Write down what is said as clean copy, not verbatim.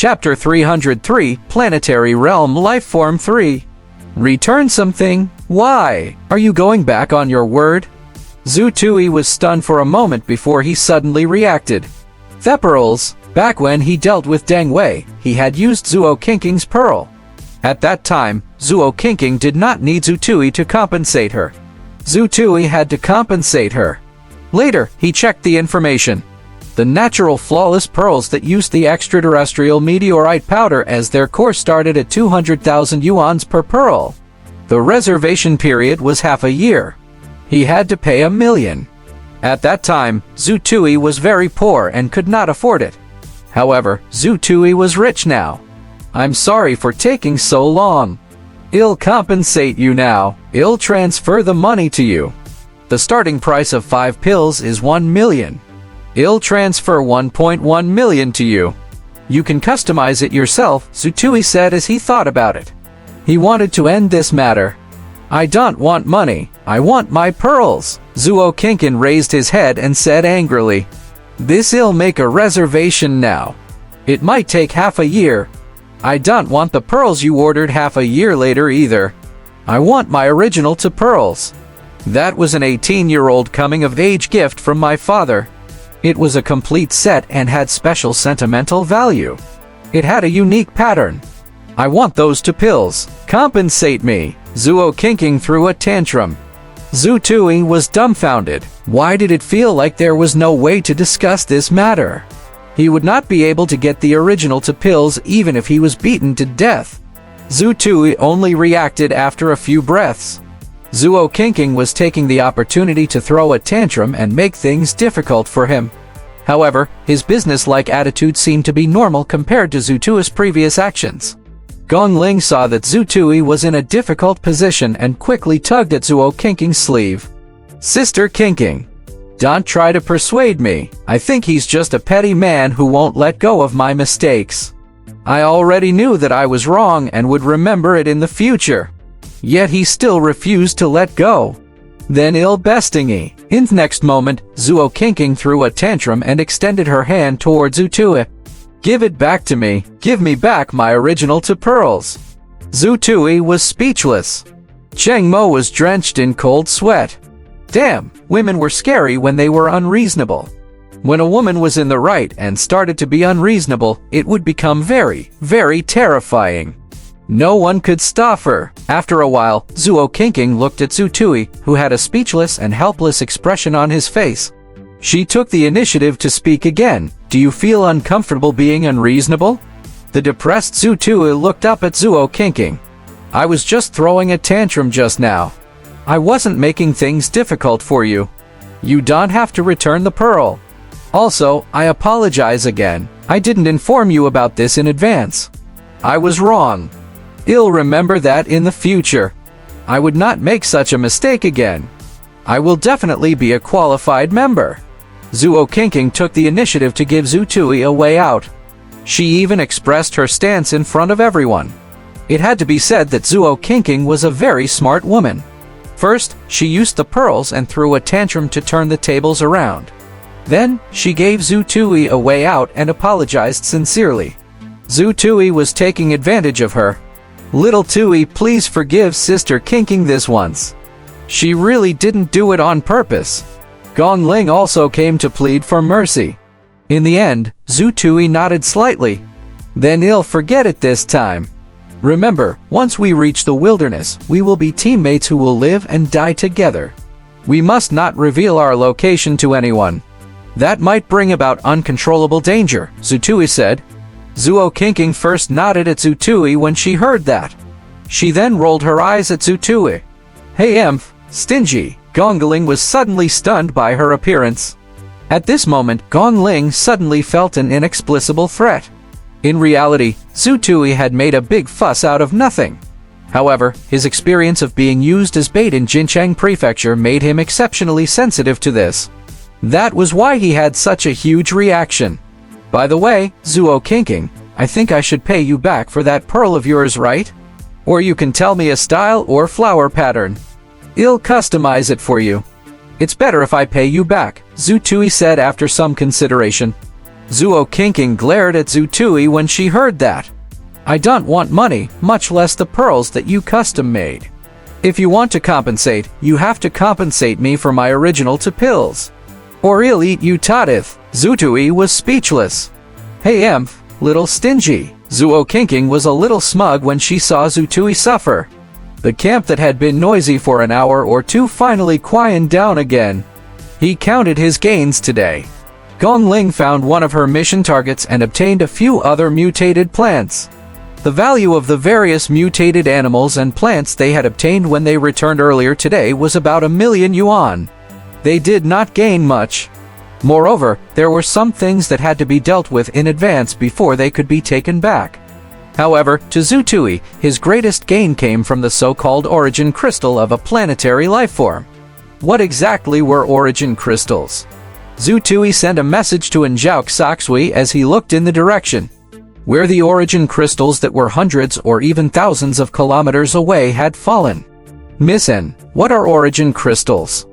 Chapter 303, Planetary Realm Lifeform 3. Return something? Why? Are you going back on your word? Zhu Tui was stunned for a moment before he suddenly reacted. The pearls. Back when he dealt with Deng Wei, he had used Zuo Qingqing's pearl. At that time, Zuo Qingqing did not need Zhu Tui to compensate her. Zhu Tui had to compensate her. Later, he checked the information. The natural flawless pearls that used the extraterrestrial meteorite powder as their core started at 200,000 yuans per pearl. The reservation period was half a year. He had to pay 1 million. At that time, Zhu Tui was very poor and could not afford it. However, Zhu Tui was rich now. I'm sorry for taking so long. I'll compensate you now. I'll transfer the money to you. The starting price of 5 pills is 1 million. I'll transfer 1.1 million to you. You can customize it yourself, Zhu Tui said as he thought about it. He wanted to end this matter. I don't want money, I want my pearls. Zuo Qingqing raised his head and said angrily. This'll make a reservation now. It might take half a year. I don't want the pearls you ordered half a year later either. I want my original to pearls. That was an 18-year-old coming-of-age gift from my father. It was a complete set and had special sentimental value. It had a unique pattern. I want those to pills. Compensate me. Zuo Qingqing threw a tantrum. Zhu Tui was dumbfounded. Why did it feel like there was no way to discuss this matter? He would not be able to get the original to pills even if he was beaten to death. Zhu Tui only reacted after a few breaths. Zuo Qingqing was taking the opportunity to throw a tantrum and make things difficult for him. However, his business-like attitude seemed to be normal compared to Zhu Tui's previous actions. Gong Ling saw that Zhu Tui was in a difficult position and quickly tugged at Zuo Qingqing's sleeve. Sister Qingqing, don't try to persuade me. I think he's just a petty man who won't let go of my mistakes. I already knew that I was wrong and would remember it in the future. Yet he still refused to let go. Then ill-bestingy. In the next moment, Zuo Qingqing threw a tantrum and extended her hand toward Zhu Tui. Give it back to me. Give me back my original to pearls. Zhu Tui was speechless. Cheng Mo was drenched in cold sweat. Damn, women were scary when they were unreasonable. When a woman was in the right and started to be unreasonable, it would become very, very terrifying. No one could stop her. After a while, Zuo Qingqing looked at Zhu Tui, who had a speechless and helpless expression on his face. She took the initiative to speak again. Do you feel uncomfortable being unreasonable? The depressed Zhu Tui looked up at Zuo Qingqing. I was just throwing a tantrum just now. I wasn't making things difficult for you. You don't have to return the pearl. Also, I apologize again. I didn't inform you about this in advance. I was wrong. I'll remember that in the future. I would not make such a mistake again. I will definitely be a qualified member. Zuo Qingqing took the initiative to give Zhu Tui a way out. She even expressed her stance in front of everyone. It had to be said that Zuo Qingqing was a very smart woman. First, she used the pearls and threw a tantrum to turn the tables around. Then, she gave Zhu Tui a way out and apologized sincerely. Zhu Tui was taking advantage of her. Little Tui, please forgive Sister Qingqing this once. She really didn't do it on purpose. Gong Ling also came to plead for mercy. In the end, Zhu Tui nodded slightly. Then I'll forget it this time. Remember, once we reach the wilderness, we will be teammates who will live and die together. We must not reveal our location to anyone. That might bring about uncontrollable danger, Zhu Tui said. Zuo Qingqing first nodded at Zhu Tui when she heard that. She then rolled her eyes at Zhu Tui. Hey stingy. Gong Ling was suddenly stunned by her appearance. At this moment, Gong Ling suddenly felt an inexplicable threat. In reality, Zhu Tui had made a big fuss out of nothing. However, his experience of being used as bait in Jincheng Prefecture made him exceptionally sensitive to this. That was why he had such a huge reaction. By the way, Zuo Qingqing, I think I should pay you back for that pearl of yours, right? Or you can tell me a style or flower pattern. I'll customize it for you. It's better if I pay you back, Zhu Tui said after some consideration. Zuo Kinking glared at Zutui when she heard that. I don't want money, much less the pearls that you custom-made. If you want to compensate, you have to compensate me for my original to pills. Or he'll eat you Tadith. Zutui was speechless. Hey Emph, little stingy. Zuo Kinking was a little smug when she saw Zutui suffer. The camp that had been noisy for an hour or two finally quieted down again. He counted his gains today. Gong Ling found one of her mission targets and obtained a few other mutated plants. The value of the various mutated animals and plants they had obtained when they returned earlier today was about 1,000,000 yuan. They did not gain much. Moreover, there were some things that had to be dealt with in advance before they could be taken back. However, to Zutui, his greatest gain came from the so-called origin crystal of a planetary lifeform. What exactly were origin crystals? Zutui sent a message to Njauk Saksui as he looked in the direction where the origin crystals that were hundreds or even thousands of kilometers away had fallen. Miss N, what are origin crystals?